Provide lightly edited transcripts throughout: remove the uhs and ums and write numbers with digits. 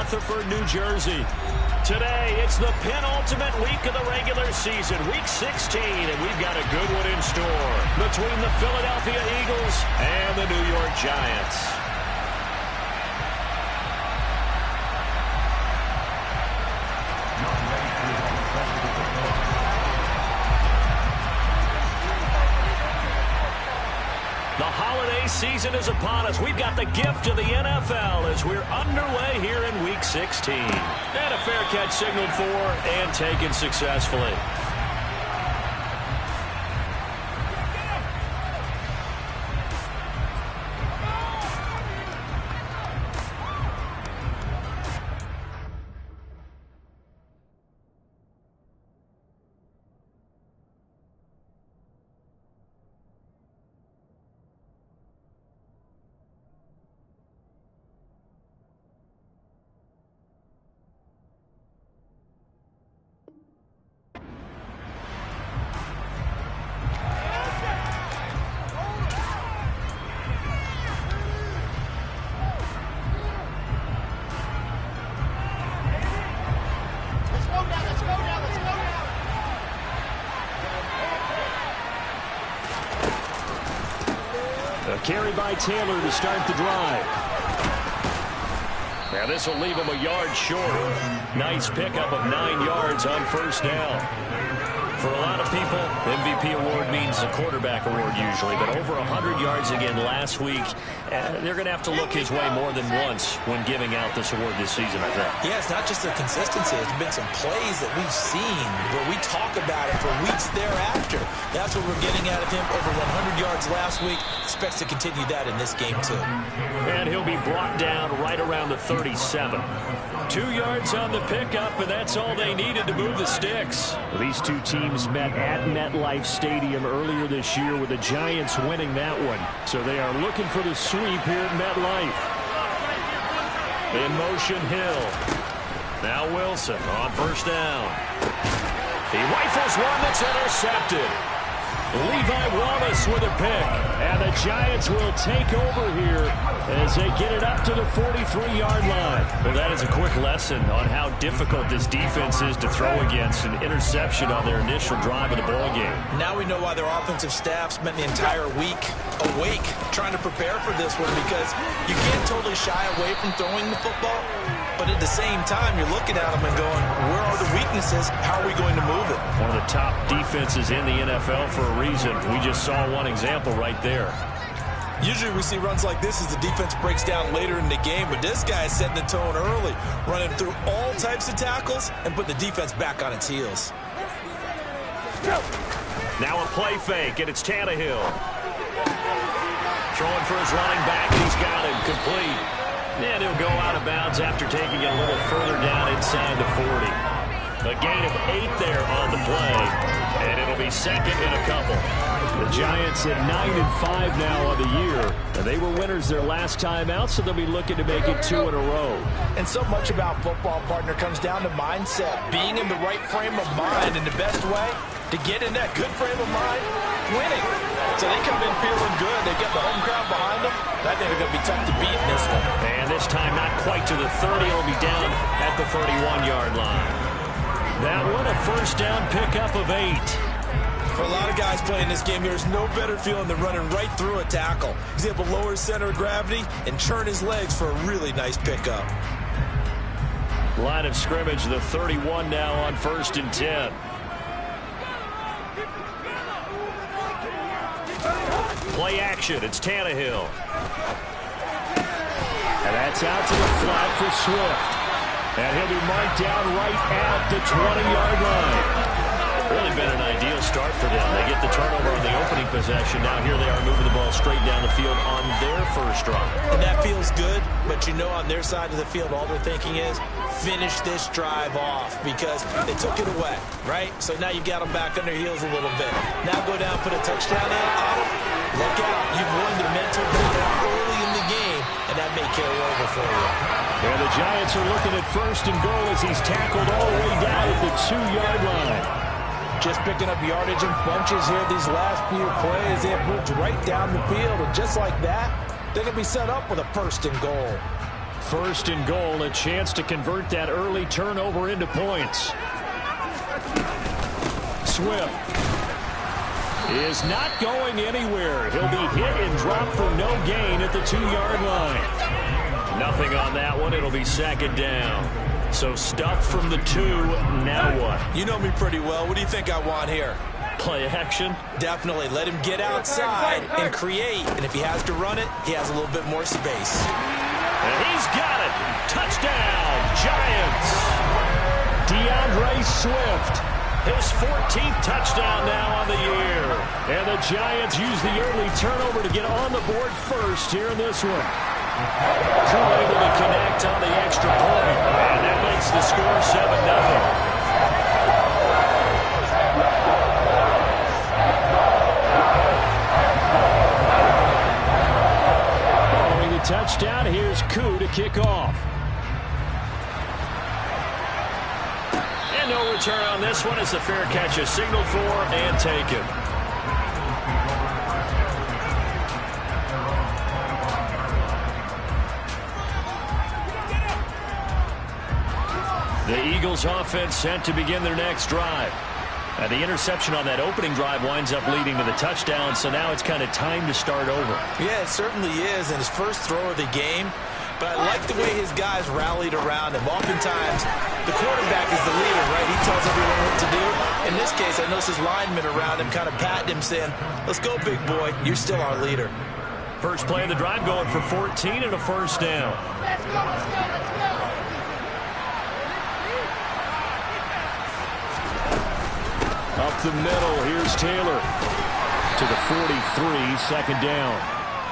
Rutherford, New Jersey. Today, it's the penultimate week of the regular season, Week 16, and we've got a good one in store between the Philadelphia Eagles and the New York Giants. The holiday season is upon us. We've got the gift of the NFL as we're underway here in Week 16. And a fair catch signaled for and taken successfully. A carry by Taylor to start the drive. Now this will leave him a yard short. Nice pickup of 9 yards on first down. For a lot of people, MVP award means a quarterback award usually, but over 100 yards again last week. They're going to have to look his way more than once when giving out this award this season, I think. Yeah, it's not just the consistency. It's been some plays that we've seen where we talk about it for weeks thereafter. That's what we're getting out of him. Over 100 yards last week. Expects to continue that in this game, too. And he'll be brought down right around the 37. 2 yards on the pickup, and that's all they needed to move the sticks. These two teams met at MetLife Stadium earlier this year with the Giants winning that one. So they are looking for the sweep here at MetLife. In motion, Hill. Now Wilson on first down. He rifles one that's intercepted. Levi Wallace with a pick. And the Giants will take over here as they get it up to the 43-yard line. Well, that is a quick lesson on how difficult this defense is to throw against. An interception on their initial drive of the ballgame. Now we know why their offensive staff spent the entire week awake trying to prepare for this one, because you can't totally shy away from throwing the football. But at the same time, you're looking at them and going, where are the weaknesses? How are we going to move it? One of the top defenses in the NFL for a reason. We just saw one example right there. Usually we see runs like this as the defense breaks down later in the game, but this guy is setting the tone early, running through all types of tackles and put the defense back on its heels. Now a play fake, and it's Tannehill. Throwing for his running back, and he's got him complete. And he'll go out of bounds after taking it a little further down inside the 40. A gain of 8 there on the play, and it'll be second and a couple. The Giants at 9-5 now on the year. And they were winners their last time out, so they'll be looking to make it 2 in a row. And so much about football, partner, comes down to mindset. Being in the right frame of mind, and the best way to get in that good frame of mind, winning. So they come in feeling good. They get the home crowd behind them. I think they're going to be tough to beat in this one. And this time not quite to the 30. It'll be down at the 31-yard line. That one a first down pickup of 8. For a lot of guys playing this game, there's no better feeling than running right through a tackle. He's able to lower his center of gravity and turn his legs for a really nice pickup. Line of scrimmage, the 31 now on 1st and 10. Play action, it's Tannehill. And that's out to the flat for Swift. And he'll be marked down right at the 20-yard line. Really been an ideal start for them. They get the turnover on the opening possession. Now here they are moving the ball straight down the field on their first drive. And that feels good, but you know on their side of the field all they're thinking is finish this drive off because they took it away, right? So now you got them back on their heels a little bit. Now go down, put a touchdown in on them. Look out. You've won the mental battle early in the game, and that may carry over for you. And the Giants are looking at 1st and goal as he's tackled all the way down at the 2-yard line. Just picking up yardage in bunches here these last few plays. They have moved right down the field, and just like that, they're going to be set up with a 1st and goal. First and goal, a chance to convert that early turnover into points. Swift is not going anywhere. He'll be hit and dropped for no gain at the 2-yard line. Nothing on that one. It'll be second down. So stuff from the 2. Now what? You know me pretty well. What do you think I want here? Play action? Definitely. Let him get outside and create. And if he has to run it, he has a little bit more space. And he's got it. Touchdown, Giants. DeAndre Swift. His 14th touchdown now on the year. And the Giants use the early turnover to get on the board first here in this one. Drew able to connect on the extra point. And that makes the score 7-0. Following the touchdown, here's Koo to kick off. No return on this one as the fair catch is signaled for and taken. The Eagles offense set to begin their next drive. And the interception on that opening drive winds up leading to the touchdown, so now it's kind of time to start over. Yeah, it certainly is, and his first throw of the game. But I like the way his guys rallied around him. Oftentimes, the quarterback is the leader, right? He tells everyone what to do. In this case, I noticed his linemen around him kind of patting him, saying, let's go, big boy. You're still our leader. First play of the drive going for 14 and a first down. Let's go, let's go, let's go. Up the middle, here's Taylor. To the 43, second down.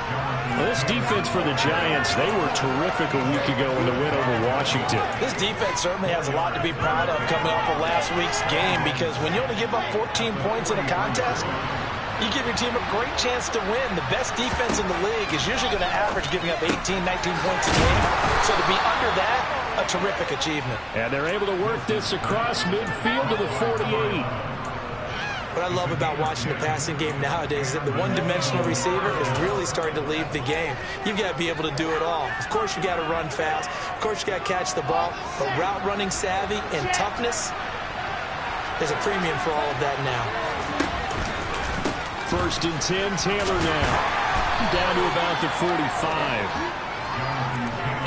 Well, this defense for the Giants, they were terrific a week ago in the win over Washington. This defense certainly has a lot to be proud of coming off of last week's game, because when you only give up 14 points in a contest, you give your team a great chance to win. The best defense in the league is usually going to average giving up 18, 19 points a game. So to be under that, a terrific achievement. And they're able to work this across midfield to the 48. What I love about watching the passing game nowadays is that the one-dimensional receiver is really starting to leave the game. You've got to be able to do it all. Of course, you got to run fast. Of course, you got to catch the ball. But route running savvy and toughness, there's a premium for all of that now. First and 10, Taylor now. Down to about the 45.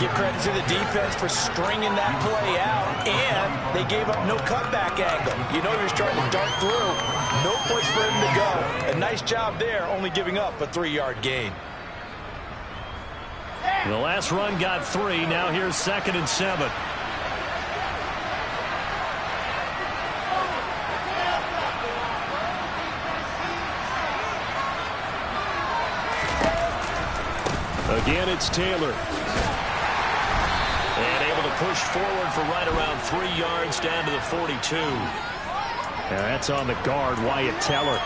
Give credit to the defense for stringing that play out, and they gave up no cutback angle. You know you're starting to dart through. No place for him to go. A nice job there, only giving up a 3-yard gain. The last run got 3. Now here's second and 7. Again, it's Taylor. And able to push forward for right around 3 yards down to the 42. And that's on the guard, Wyatt Teller.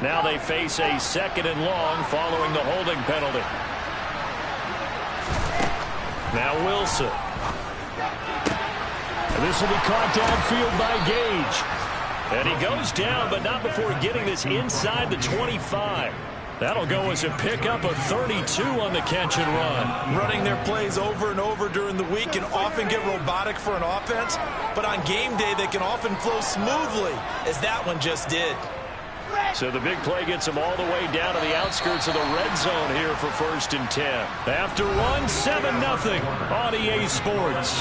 Now they face a second and long following the holding penalty. Now Wilson. And this will be caught downfield by Gage. And he goes down, but not before getting this inside the 25. That'll go as a pickup of 32 on the catch and run. Running their plays over and over during the week can often get robotic for an offense, but on game day they can often flow smoothly, as that one just did. So the big play gets them all the way down to the outskirts of the red zone here for first and 10. After one, 7-0 on EA Sports.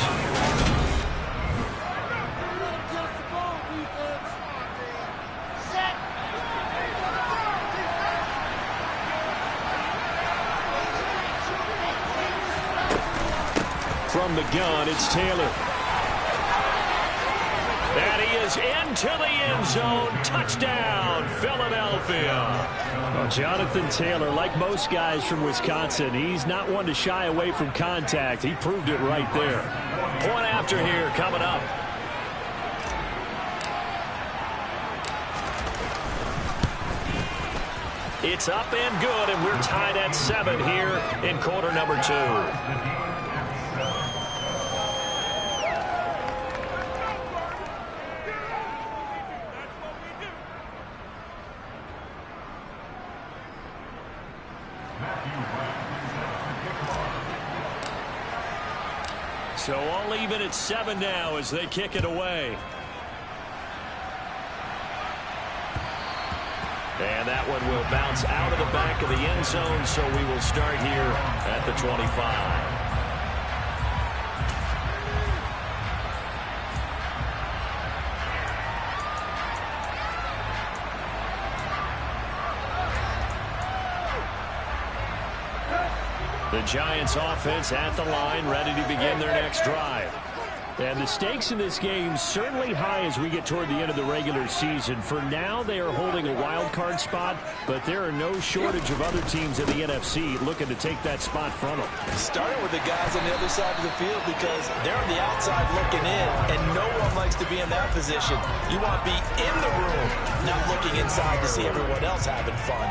From the gun, it's Taylor. And he is into the end zone. Touchdown, Philadelphia. Well, Jonathan Taylor, like most guys from Wisconsin, he's not one to shy away from contact. He proved it right there. Point after here coming up. It's up and good, and we're tied at 7 here in quarter number 2. So all even at 7 now as they kick it away. And that one will bounce out of the back of the end zone, so we will start here at the 25. The Giants offense at the line, ready to begin their next drive. And the stakes in this game certainly high as we get toward the end of the regular season. For now, they are holding a wild card spot, but there are no shortage of other teams in the NFC looking to take that spot from them. Starting with the guys on the other side of the field because they're on the outside looking in, and no one likes to be in that position. You want to be in the room, not looking inside to see everyone else having fun.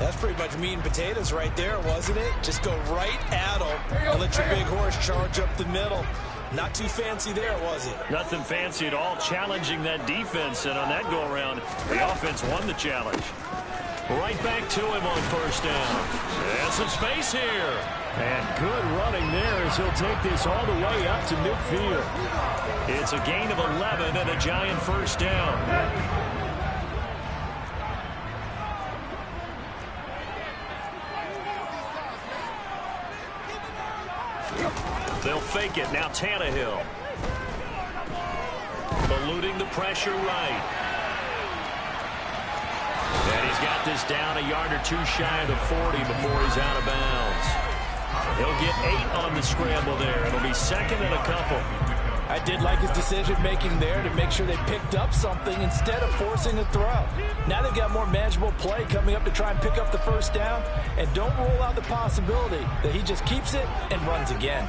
That's pretty much meat and potatoes right there, wasn't it? Just go right at them and let your big horse charge up the middle. Not too fancy there, was it? Nothing fancy at all, challenging that defense, and on that go-around, the offense won the challenge. Right back to him on first down. And some space here. And good running there as he'll take this all the way up to midfield. It's a gain of 11 and a Giant first down. They'll fake it. Now Tannehill. Eluding the pressure right. And he's got this down a yard or two shy of the 40 before he's out of bounds. He'll get 8 on the scramble there. It'll be second and a couple. I did like his decision-making there to make sure they picked up something instead of forcing a throw. Now they've got more manageable play coming up to try and pick up the first down. And don't rule out the possibility that he just keeps it and runs again.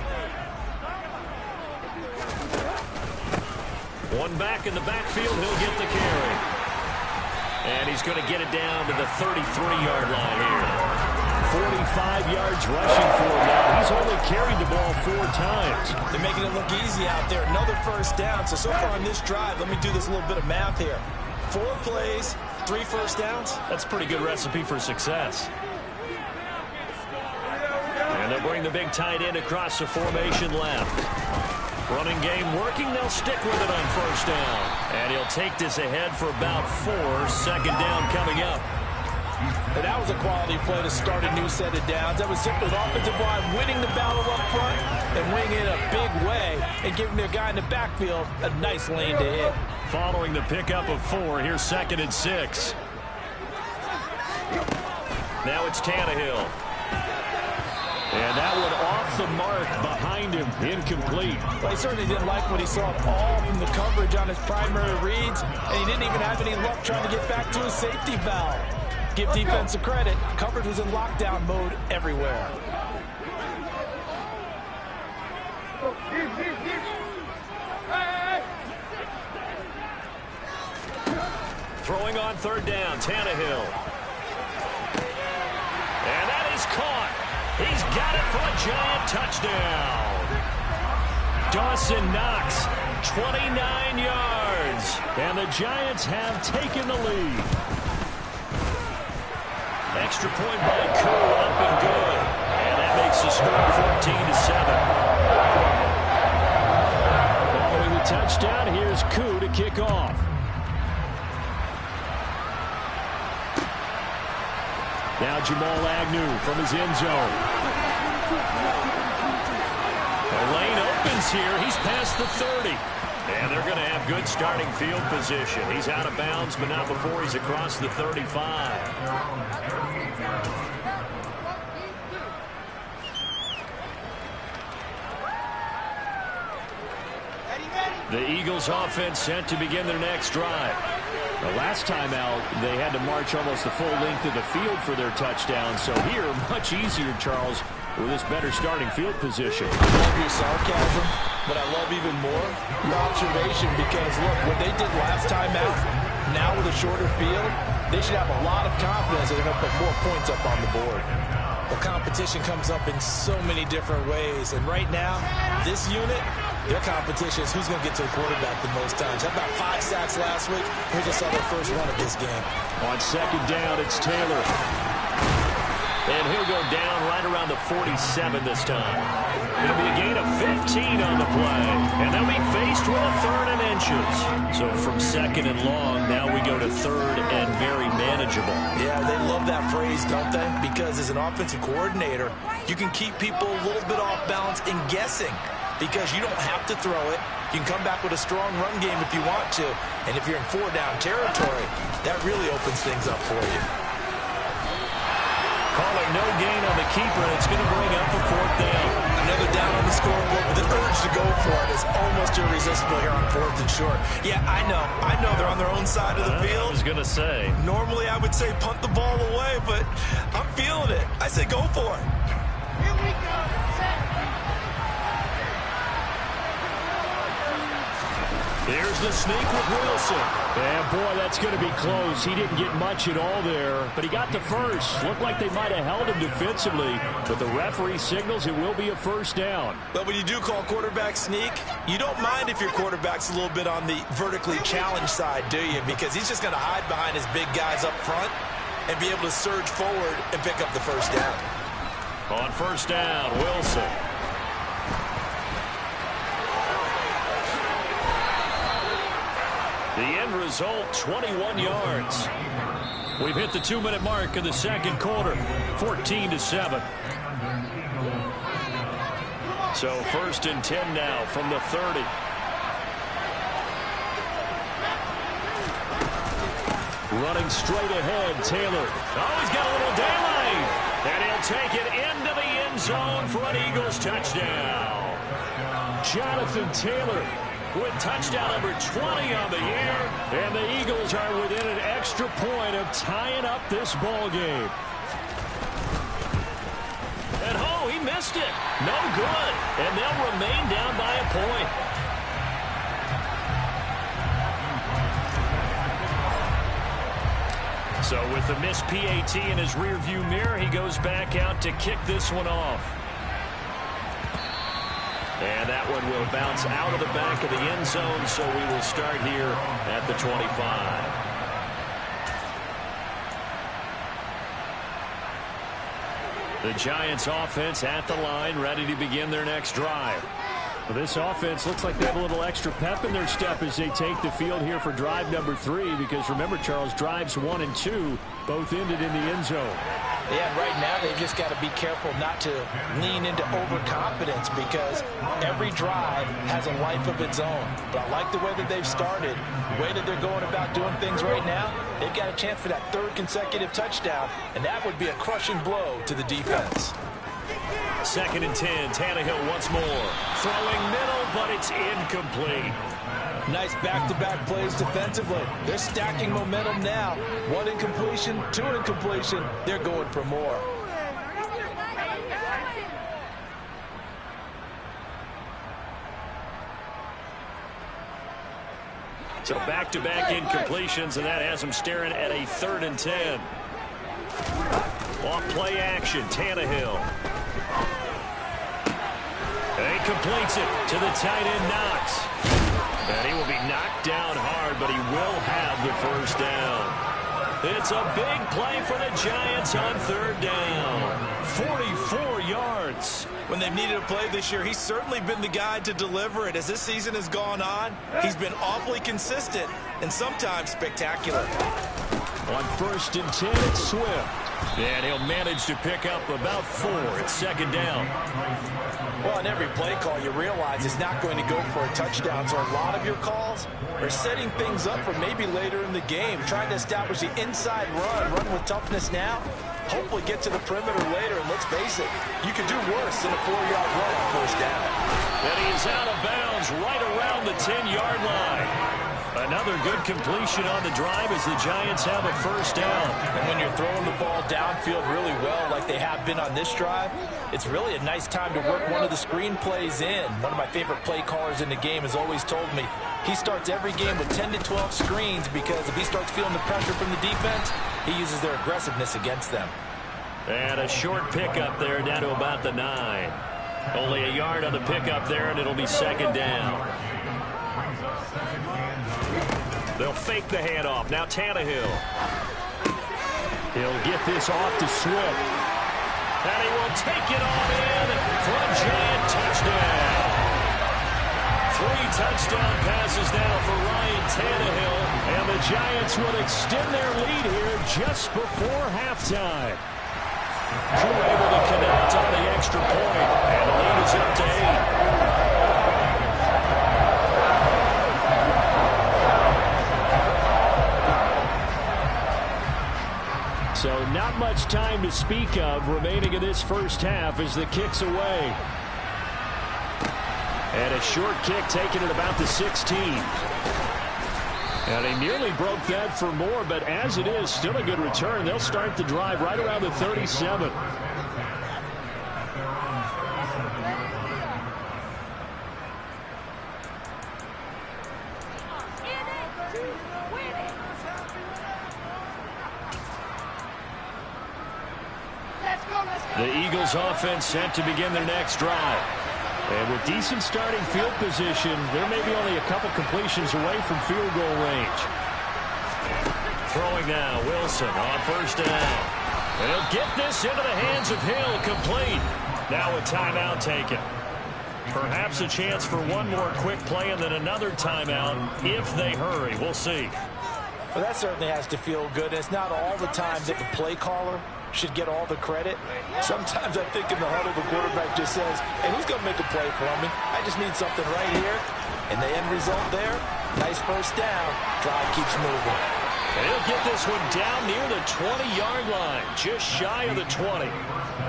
One back in the backfield, he'll get the carry. And he's going to get it down to the 33-yard line here. 45 yards rushing for him now. He's only carried the ball 4 times. They're making it look easy out there. Another first down. So far on this drive, let me do this little bit of math here. 4 plays, 3 first downs. That's a pretty good recipe for success. And they'll bring the big tight end across the formation left. Running game working. They'll stick with it on first down. And he'll take this ahead for about 4. Second down coming up. And that was a quality play to start a new set of downs. That was simply the offensive line winning the battle up front and winning it a big way and giving their guy in the backfield a nice lane to hit. Following the pickup of 4, here's second and 6. Now it's Tannehill. And that one off the mark behind him, incomplete. Well, he certainly didn't like what he saw all from the coverage on his primary reads, and he didn't even have any luck trying to get back to his safety valve. Give defense a credit. Coverage was in lockdown mode everywhere. Throwing on third down, Tannehill. And that is caught. He's got it for a Giant touchdown. Dawson Knox, 29 yards. And the Giants have taken the lead. Extra point by Koo, up and good. And that makes the score 14-7. Following the touchdown, here's Koo to kick off. Now Jamal Agnew from his end zone. The lane opens here. He's past the 30. And they're going to have good starting field position. He's out of bounds, but not before he's across the 35. The Eagles offense set to begin their next drive. The last time out, they had to march almost the full length of the field for their touchdown. So here, much easier, Charles, with this better starting field position. I love your sarcasm, but I love even more your observation because, look, what they did last time out, now with a shorter field, they should have a lot of confidence that they're going to put more points up on the board. Well, competition comes up in so many different ways, and right now, this unit, their competition is who's going to get to the quarterback the most times. How about 5 sacks last week? We just saw their first one of this game. On second down, it's Taylor. And he'll go down right around the 47 this time. It'll be a gain of 15 on the play. And they'll be faced with a 3rd and inches. So from 2nd and long, now we go to 3rd and very manageable. Yeah, they love that phrase, don't they? Because as an offensive coordinator, you can keep people a little bit off balance and guessing. Because you don't have to throw it. You can come back with a strong run game if you want to. And if you're in 4-down territory, that really opens things up for you. Call it no gain on the keeper, and it's going to bring up a 4th down. Another down on the scoreboard with an urge to go for it is almost irresistible here on 4th and short. Yeah, I know they're on their own side of the field. I was going to say. Normally I would say punt the ball away, but I'm feeling it. I say go for it. Here we go. Set. There's the sneak with Wilson. And boy, that's going to be close. He didn't get much at all there, but he got the first. Looked like they might have held him defensively, but the referee signals it will be a 1st down. But when you do call quarterback sneak, you don't mind if your quarterback's a little bit on the vertically challenged side, do you? Because he's just going to hide behind his big guys up front and be able to surge forward and pick up the 1st down. On 1st down, Wilson. The end result, 21 yards. We've hit the 2-minute mark in the 2nd quarter, 14-7. So 1st and 10 now from the 30. Running straight ahead, Taylor. Oh, he's got a little daylight. And he'll take it into the end zone for an Eagles touchdown. Jonathan Taylor with touchdown number 20 on the year, and the Eagles are within an extra point of tying up this ball game. And oh, he missed it. No good. And they'll remain down by a point. So with the missed PAT in his rearview mirror, he goes back out to kick this one off. And that one will bounce out of the back of the end zone, so we will start here at the 25. The Giants offense at the line, ready to begin their next drive. Well, this offense looks like they have a little extra pep in their step as they take the field here for drive number 3, because remember, Charles, drives 1 and 2 both ended in the end zone. Yeah, right now they've just got to be careful not to lean into overconfidence, because every drive has a life of its own. But I like the way that they've started, the way that they're going about doing things right now. They've got a chance for that 3rd consecutive touchdown, and that would be a crushing blow to the defense. 2nd and 10, Tannehill once more. Throwing middle, but it's incomplete. Nice back-to-back plays defensively. They're stacking momentum now. 1 incompletion, 2 incompletion. They're going for more. So back-to-back incompletions, and that has them staring at a 3rd and 10. Off play action, Tannehill. And he completes it to the tight end, Knox. And he will be knocked down hard, but he will have the 1st down. It's a big play for the Giants on 3rd down. 44 yards. When they've needed a play this year, he's certainly been the guy to deliver it. As this season has gone on, he's been awfully consistent and sometimes spectacular. On 1st and 10, it's Swift. And he'll manage to pick up about 4. It's 2nd down. Well, on every play call, you realize it's not going to go for a touchdown. So a lot of your calls are setting things up for maybe later in the game, trying to establish the inside run with toughness now. Hopefully get to the perimeter later, and let's face it, you could do worse than a 4-yard run on 1st down. And he's out of bounds right around the 10-yard line. Another good completion on the drive as the Giants have a 1st down. And when you're throwing the ball downfield really well like they have been on this drive, it's really a nice time to work one of the screen plays in. One of my favorite play callers in the game has always told me he starts every game with 10 to 12 screens, because if he starts feeling the pressure from the defense, he uses their aggressiveness against them. And a short pickup there down to about the 9. Only a yard on the pickup there, and it'll be 2nd down. They'll fake the handoff. Now Tannehill. He'll get this off to Swift. And he will take it on in for a giant touchdown. 3 touchdown passes now for Ryan Tannehill. And the Giants would extend their lead here just before halftime. Drew able to connect on the extra point. And the lead is up to 8. So not much time to speak of remaining in this first half as the kick's away. And a short kick taken at about the 16. And he nearly broke that for more, but as it is, still a good return. They'll start the drive right around the 37. The Eagles offense set to begin their next drive. And with decent starting field position, there may be only a couple completions away from field goal range. Throwing now, Wilson on first down. And he'll get this into the hands of Hill, complete. Now a timeout taken. Perhaps a chance for one more quick play and then another timeout if they hurry. We'll see. Well, that certainly has to feel good. It's not all the time that the play caller should get all the credit. Sometimes I think in the huddle, the quarterback just says, hey, who's going to make a play for me? I just need something right here. And the end result there, nice first down. Drive keeps moving. And he'll get this one down near the 20-yard line, just shy of the 20.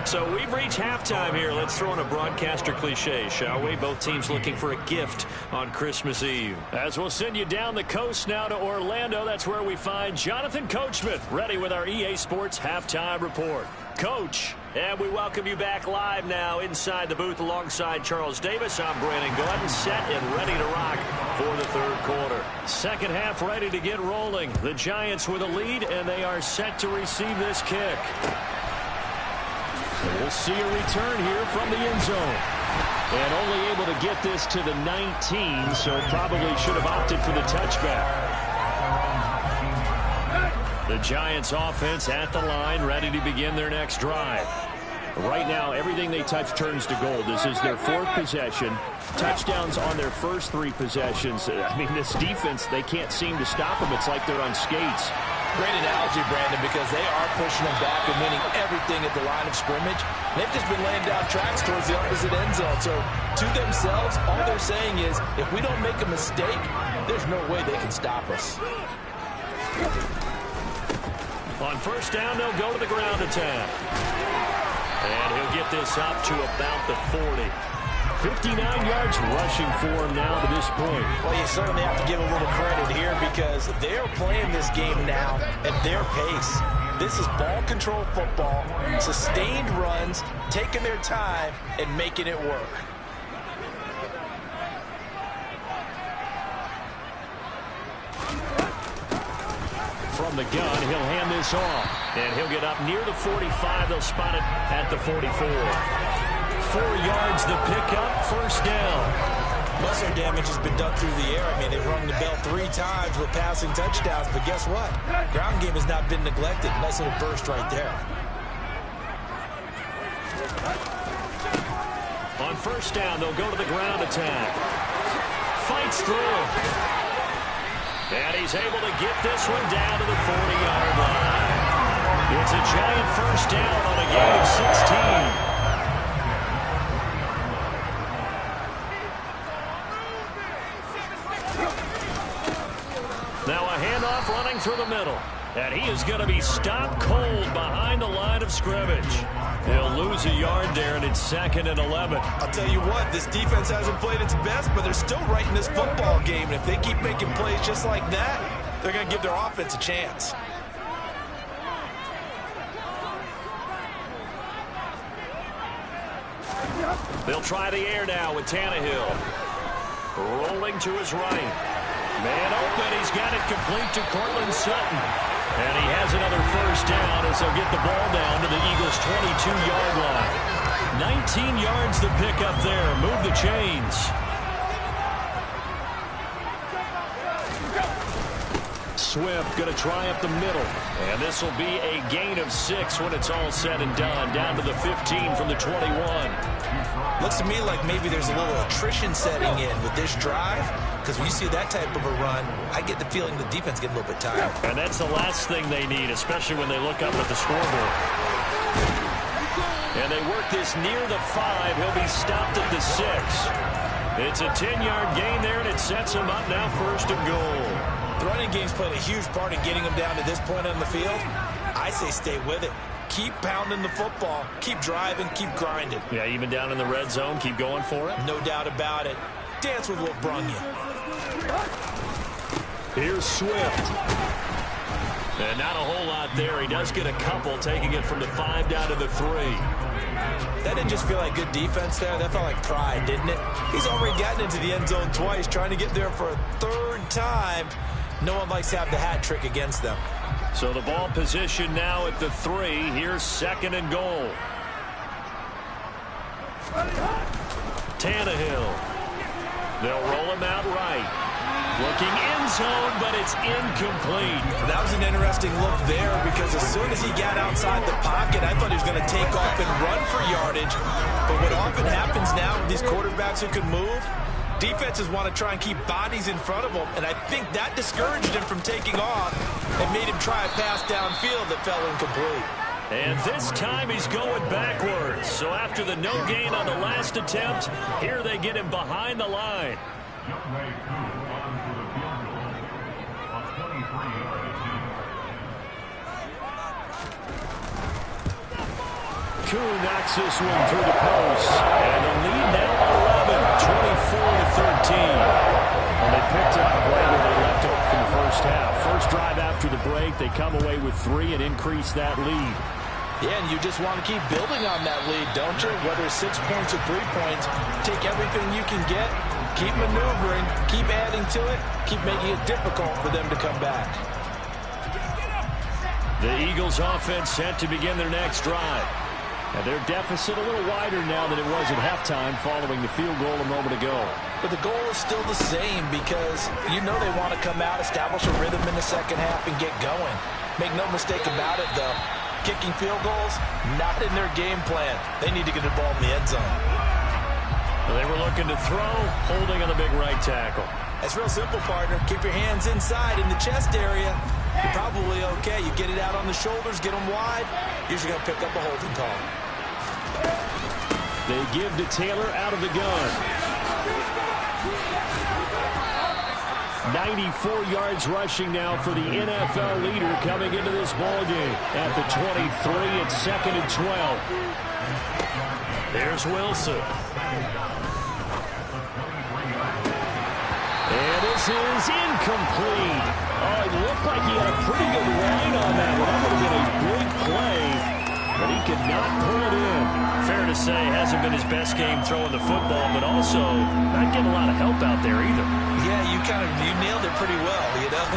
So we've reached halftime here. Let's throw in a broadcaster cliche, shall we? Both teams looking for a gift on Christmas Eve. As we'll send you down the coast now to Orlando, that's where we find Jonathan Coachman, ready with our EA Sports Halftime Report. Coach, and we welcome you back live now inside the booth alongside Charles Davis. I'm Brandon Gordon, set and ready to rock for the third quarter. Second half ready to get rolling. The Giants with a lead, and they are set to receive this kick. We'll see a return here from the end zone. And only able to get this to the 19, so probably should have opted for the touchback. The Giants offense at the line, ready to begin their next drive. Right now, everything they touch turns to gold. This is their 4th possession. Touchdowns on their first 3 possessions. I mean, this defense, they can't seem to stop them. It's like they're on skates. Great analogy, Brandon, because they are pushing them back and winning everything at the line of scrimmage. They've just been laying down tracks towards the opposite end zone. So, to themselves, all they're saying is, if we don't make a mistake, there's no way they can stop us. On first down, they'll go to the ground attack. And he'll get this up to about the 40. 59 yards rushing for him now to this point. Well, you certainly have to give a little credit here because they're playing this game now at their pace. This is ball control football, sustained runs, taking their time, and making it work. From the gun, he'll hand this off. And he'll get up near the 45. They'll spot it at the 44. 4 yards the pickup, first down. Muscle damage has been done through the air. I mean, they've rung the bell 3 times with passing touchdowns, but guess what? Ground game has not been neglected. Nice little burst right there. On first down, they'll go to the ground attack. Fights through. And he's able to get this one down to the 40-yard line. It's a giant first down on a gain of 16. Now a handoff running through the middle. And he is going to be stopped cold behind the line of scrimmage. He'll lose a yard there, and it's 2nd and 11. I'll tell you what, this defense hasn't played its best, but they're still right in this football game. And if they keep making plays just like that, they're going to give their offense a chance. They'll try the air now with Tannehill. Rolling to his right. Man open, he's got it complete to Courtland Sutton. And he has another first down as they'll get the ball down to the Eagles' 22-yard line. 19 yards to pick up there. Move the chains. Swift going to try up the middle. And this will be a gain of 6 when it's all said and done. Down to the 15 from the 21. Looks to me like maybe there's a little attrition setting in with this drive. Because when you see that type of a run, I get the feeling the defense get a little bit tired. And that's the last thing they need, especially when they look up at the scoreboard. And they work this near the 5. He'll be stopped at the 6. It's a 10-yard gain there, and it sets him up now 1st and goal. The running game's played a huge part in getting him down to this point on the field. I say stay with it. Keep pounding the football. Keep driving. Keep grinding. Yeah, even down in the red zone, keep going for it. No doubt about it. Dance with what brung you. Here's Swift. And not a whole lot there. He does get a couple, taking it from the 5 down to the 3. That didn't just feel like good defense there. That felt like pride, didn't it? He's already gotten into the end zone twice, trying to get there for a 3rd time. No one likes to have the hat trick against them. So the ball position now at the 3. Here's 2nd and goal. Tannehill. They'll roll him out right. Looking end zone, but it's incomplete. That was an interesting look there because as soon as he got outside the pocket, I thought he was going to take off and run for yardage. But what often happens now with these quarterbacks who can move, defenses want to try and keep bodies in front of them, and I think that discouraged him from taking off and made him try a pass downfield that fell incomplete. And this time he's going backwards. So after the no gain on the last attempt, here they get him behind the line. Kuhn knocks this one through the post. And the lead now 11, 24-13. And they picked it up right where they left off in the first half. First drive after the break, they come away with 3 and increase that lead. Yeah, and you just want to keep building on that lead, don't you? Whether it's 6 points or 3 points, take everything you can get, keep maneuvering, keep adding to it, keep making it difficult for them to come back. The Eagles offense set to begin their next drive. And their deficit a little wider now than it was at halftime following the field goal a moment ago. But the goal is still the same because you know they want to come out, establish a rhythm in the second half, and get going. Make no mistake about it, though. Kicking field goals, not in their game plan. They need to get the ball in the end zone. Well, they were looking to throw, holding on the big right tackle. That's real simple, partner. Keep your hands inside in the chest area. You're probably okay. You get it out on the shoulders, get them wide. Usually going to pick up a holding call. They give to Taylor out of the gun. 94 yards rushing now for the NFL leader coming into this ballgame. At the 23, it's 2nd and 12. There's Wilson. And this is incomplete. Oh, it looked like he had a pretty good line on that one. That would have been a big play, but he could not pull it in. Fair to say, hasn't been his best game throwing the football, but also not getting a lot of help out there either. Yeah, you nailed it pretty well, you know.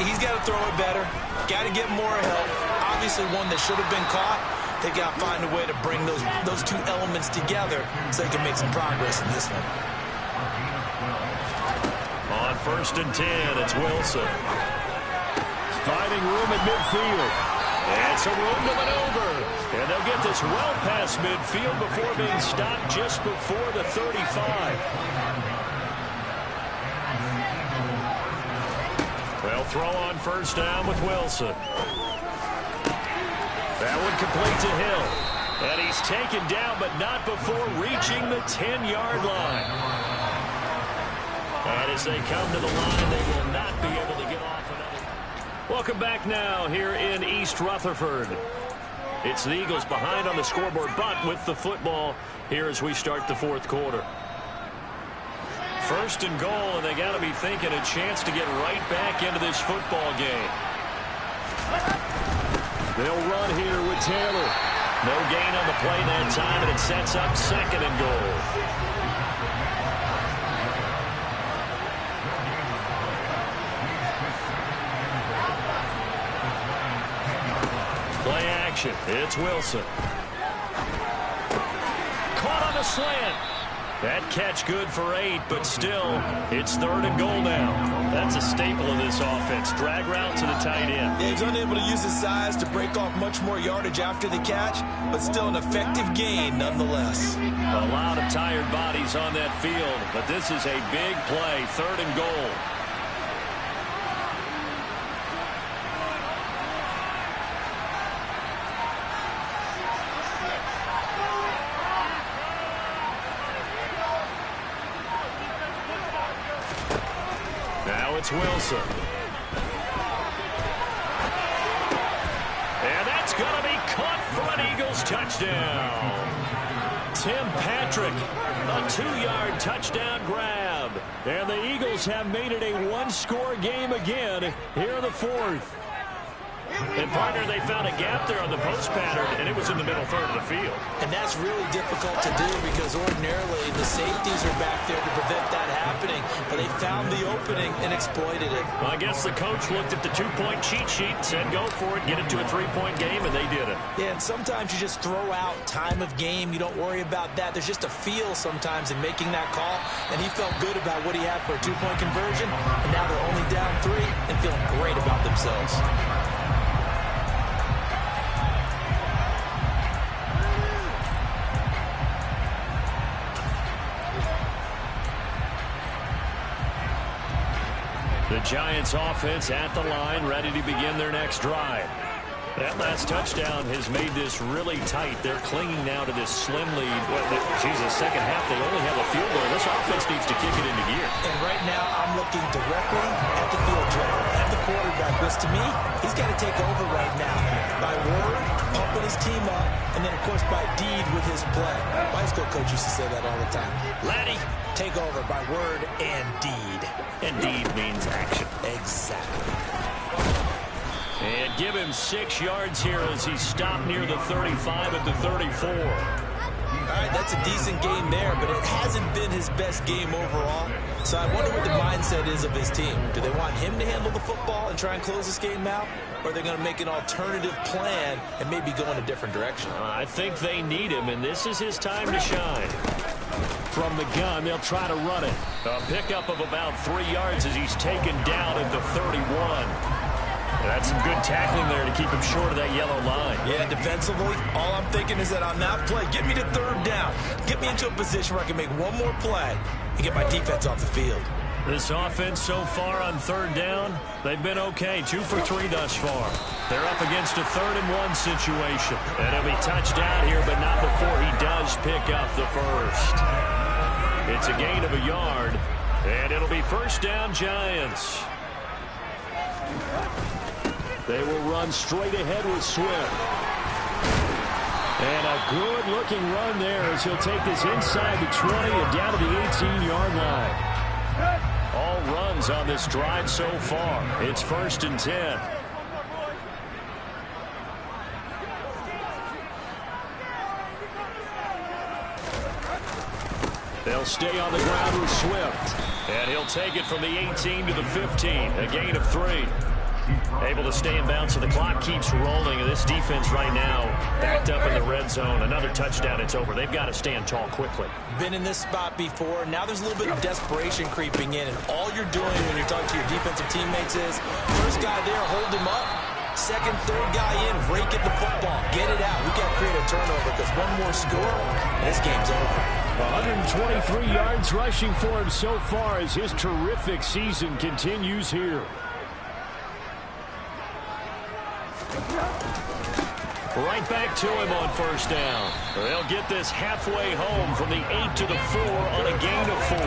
He's got to throw it better. Got to get more help. Obviously one that should have been caught. They got to find a way to bring those 2 elements together so they can make some progress in this one. On 1st and 10, it's Wilson. Finding room at midfield. And some room to maneuver. And they'll get this well past midfield before being stopped just before the 35. They'll throw on 1st down with Wilson. That one complete to Hill. And he's taken down, but not before reaching the 10-yard line. And as they come to the line, they will not be able to get off another. Welcome back now here in East Rutherford. It's the Eagles behind on the scoreboard, but with the football here as we start the 4th quarter. 1st and goal, and they got to be thinking a chance to get right back into this football game. They'll run here with Taylor. No gain on the play that time, and it sets up 2nd and goal. Play action. It's Wilson. Caught on the slant. That catch good for 8, but still, it's 3rd and goal now. That's a staple of this offense. Drag route to the tight end. Yeah, he's unable to use his size to break off much more yardage after the catch, but still an effective gain nonetheless. A lot of tired bodies on that field, but this is a big play, 3rd and goal. Now it's Wilson. And that's going to be caught for an Eagles touchdown. Tim Patrick, a 2-yard touchdown grab. And the Eagles have made it a 1-score game again here in the 4th. And, partner, they found a gap there on the post pattern, and it was in the middle third of the field. And that's really difficult to do because ordinarily the safeties are back there to prevent that happening. But they found the opening and exploited it. Well, I guess the coach looked at the 2-point cheat sheet, said go for it, get it to a 3-point game, and they did it. Yeah, and sometimes you just throw out time of game. You don't worry about that. There's just a feel sometimes in making that call. And he felt good about what he had for a 2-point conversion. And now they're only down 3 and feeling great about themselves. The Giants offense at the line, ready to begin their next drive. That last touchdown has made this really tight. They're clinging now to this slim lead. Second half, they only have a field goal. This offense needs to kick it into gear. And right now, I'm looking directly at the field general, at the quarterback. Because to me, he's got to take over right now. By word, pumping his team up, and then, of course, by deed with his play. My high school coach used to say that all the time. Laddie, take over by word and deed. And deed means action. Exactly. And give him 6 yards here as he stopped near the 35 at the 34. All right, that's a decent game there, but it hasn't been his best game overall. So I wonder what the mindset is of his team. Do they want him to handle the football and try and close this game out? Or are they going to make an alternative plan and maybe go in a different direction? I think they need him, and this is his time to shine. From the gun, they'll try to run it. A pickup of about 3 yards as he's taken down at the 31. That's some good tackling there to keep him short of that yellow line. Yeah, defensively, all I'm thinking is that on that play, get me to 3rd down. Get me into a position where I can make one more play and get my defense off the field. This offense so far on 3rd down, they've been okay. 2 for 3 thus far. They're up against a 3rd and 1 situation. And he'll be touchdown here, but not before he does pick up the first. It's a gain of a yard, and it'll be 1st down Giants. They will run straight ahead with Swift. And a good-looking run there as he'll take this inside the 20 and down to the 18-yard line. All runs on this drive so far. It's 1st and 10. They'll stay on the ground with Swift. And he'll take it from the 18 to the 15. A gain of 3. Able to stay in bounds, so the clock keeps rolling. And this defense right now backed up in the red zone. Another touchdown, it's over. They've got to stand tall quickly. Been in this spot before. Now there's a little bit of desperation creeping in. And all you're doing when you're talking to your defensive teammates is, first guy there, hold him up. Second, third guy in, rake at the football. Get it out. We got to create a turnover because one more score, and this game's over. 123 yards rushing for him so far as his terrific season continues here. Right back to him on 1st down. They'll get this halfway home from the 8 to the 4 on a gain of 4.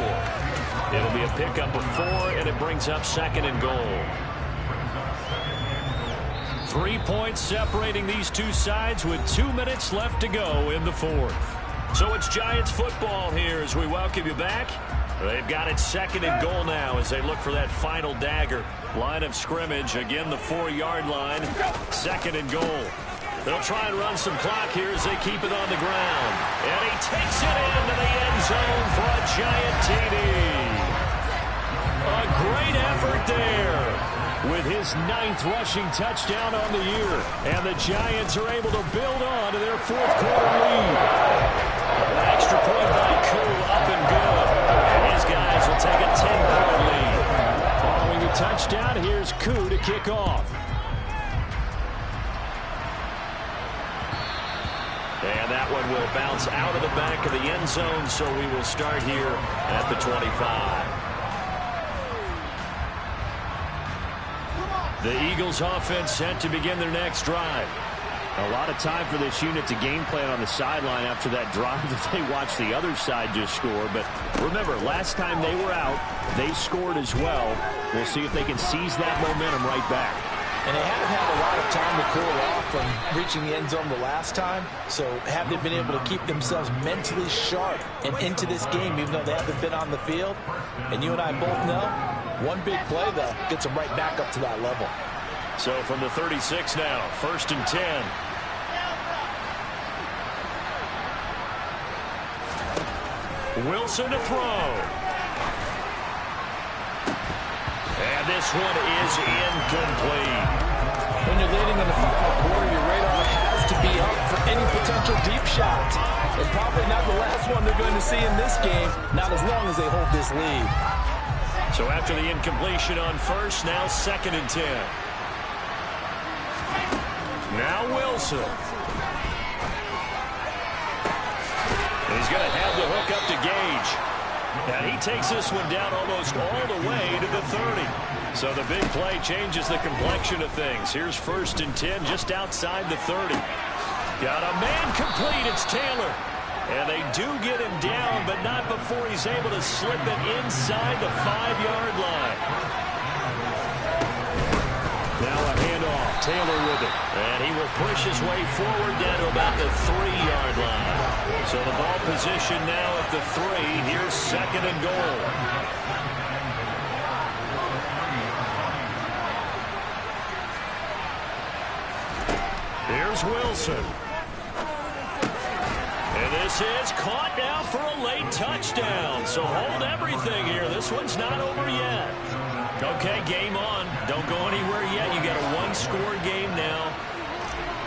It'll be a pickup of 4, and it brings up 2nd and goal. 3 points separating these two sides with 2 minutes left to go in the 4th. So it's Giants football here as we welcome you back. They've got it 2nd and goal now as they look for that final dagger. Line of scrimmage, again the 4-yard line. 2nd and goal. They'll try and run some clock here as they keep it on the ground. And he takes it into the end zone for a Giant TD. A great effort there with his 9th rushing touchdown on the year. And the Giants are able to build on to their 4th quarter lead. An extra point by Koo, up and good. And his guys will take a 10-point lead. Following touchdown. Here's Koo to kick off. And that one will bounce out of the back of the end zone, so we will start here at the 25. The Eagles offense set to begin their next drive. A lot of time for this unit to game plan on the sideline after that drive that they watched the other side just score. But remember, last time they were out, they scored as well. We'll see if they can seize that momentum right back. And they haven't had a lot of time to cool off from reaching the end zone the last time. So have they been able to keep themselves mentally sharp and into this game, even though they haven't been on the field? And you and I both know, one big play, though, gets them right back up to that level. So from the 36 now, 1st and 10. Wilson to throw. And this one is incomplete. When you're leading in the final quarter, your radar has to be up for any potential deep shots. And probably not the last one they're going to see in this game, not as long as they hold this lead. So after the incompletion on 1st, now 2nd and 10. Now Wilson. He's going to have the hook up to Gage. And he takes this one down almost all the way to the 30. So the big play changes the complexion of things. Here's 1st and 10 just outside the 30. Got a man complete. It's Taylor. And they do get him down, but not before he's able to slip it inside the 5-yard line. Now a handoff. Taylor with it. And he will push his way forward down to about the 3-yard line. So the ball position now at the 3. Here's 2nd and goal. Here's Wilson. And this is caught now for a late touchdown. So hold everything here. This one's not over yet. Okay, game on. Don't go anywhere yet. You got a one-score game now.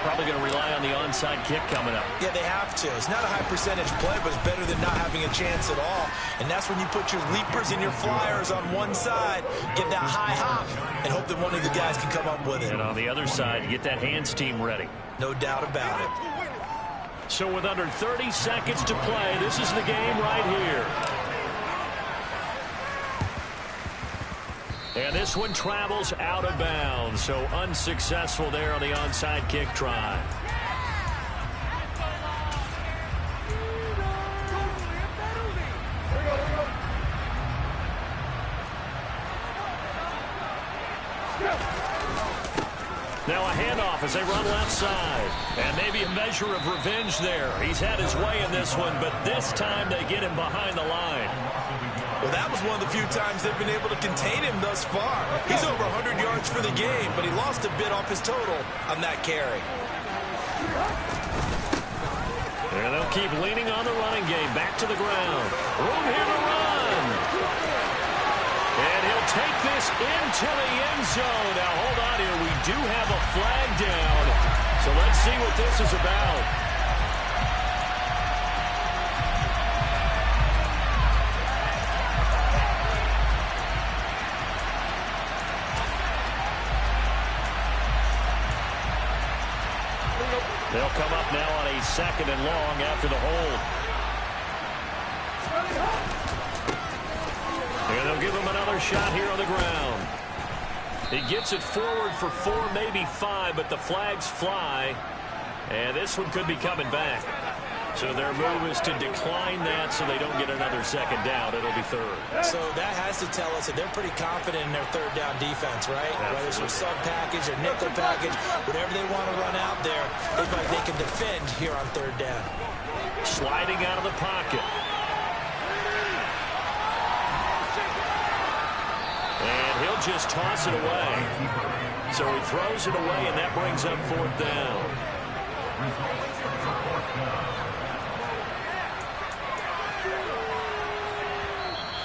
Probably going to rely on the onside kick coming up. Yeah, they have to. It's not a high percentage play, but it's better than not having a chance at all. And that's when you put your leapers and your flyers on one side, get that high hop, and hope that one of the guys can come up with it. And on the other side, get that hands team ready. No doubt about it. So with under 30 seconds to play, this is the game right here. And this one travels out of bounds, so unsuccessful there on the onside kick try. Now a handoff as they run left side. And maybe a measure of revenge there. He's had his way in this one, but this time they get him behind the line. Well, that was one of the few times they've been able to contain him thus far. He's over 100 yards for the game, but he lost a bit off his total on that carry. And they'll keep leaning on the running game. Back to the ground. Room here to run. And he'll take this into the end zone. Now, hold on here. We do have a flag down. So let's see what this is about. They'll come up now on a 2nd and long after the hold. And they'll give him another shot here on the ground. He gets it forward for 4, maybe 5, but the flags fly. And this one could be coming back. So their move is to decline that so they don't get another 2nd down. It'll be 3rd. So that has to tell us that they're pretty confident in their 3rd down defense, right? Absolutely. Whether it's a sub package or nickel package, whatever they want to run out there, they feel like they can defend here on 3rd down. Sliding out of the pocket. And he'll just toss it away. So he throws it away, and that brings up 4th down.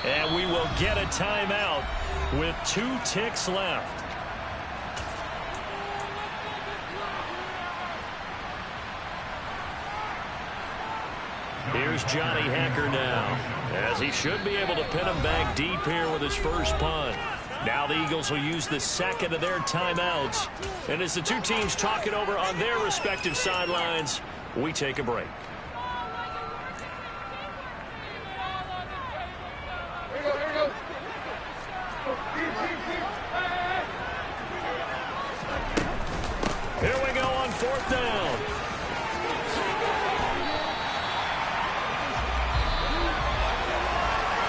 And we will get a timeout with 2 ticks left. Here's Johnny Hekker now, as he should be able to pin him back deep here with his first punt. Now the Eagles will use the second of their timeouts. And as the two teams talk it over on their respective sidelines, we take a break. Here we go on fourth down.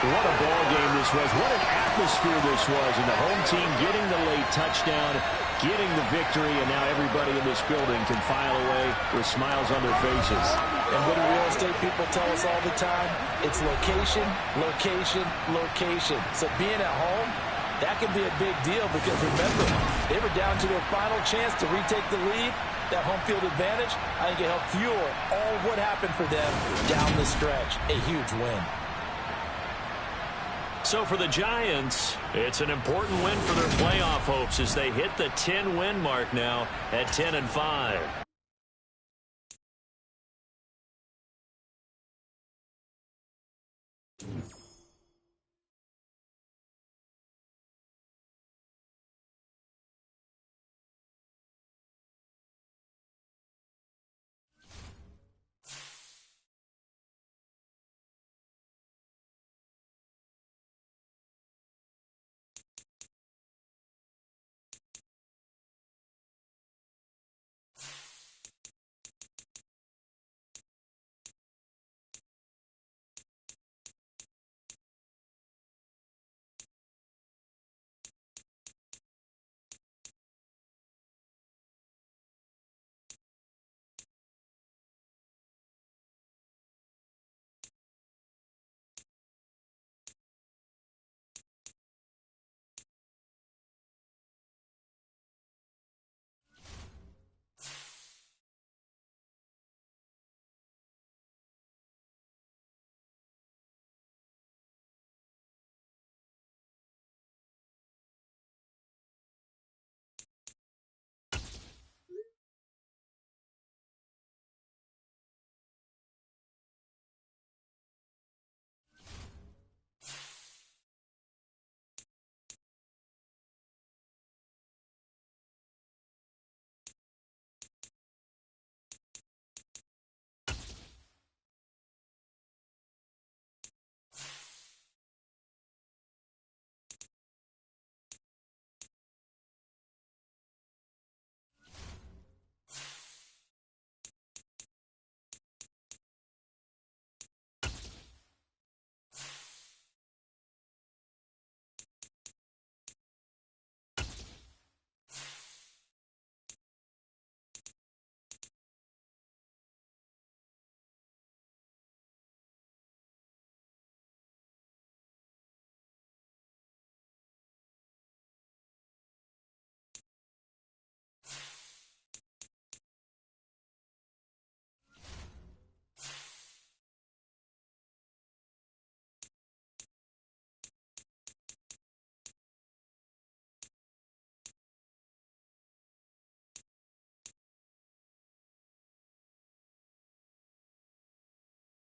What a ball game this was. What an atmosphere this was. And the home team getting the late touchdown, getting the victory, and now everybody in this building can file away with smiles on their faces. And what do real estate people tell us all the time? It's location, location, location. So being at home, that can be a big deal because remember, they were down to their final chance to retake the lead. That home field advantage, I think it helped fuel all of what happened for them down the stretch. A huge win. So for the Giants, it's an important win for their playoff hopes as they hit the 10-win mark now at 10-5.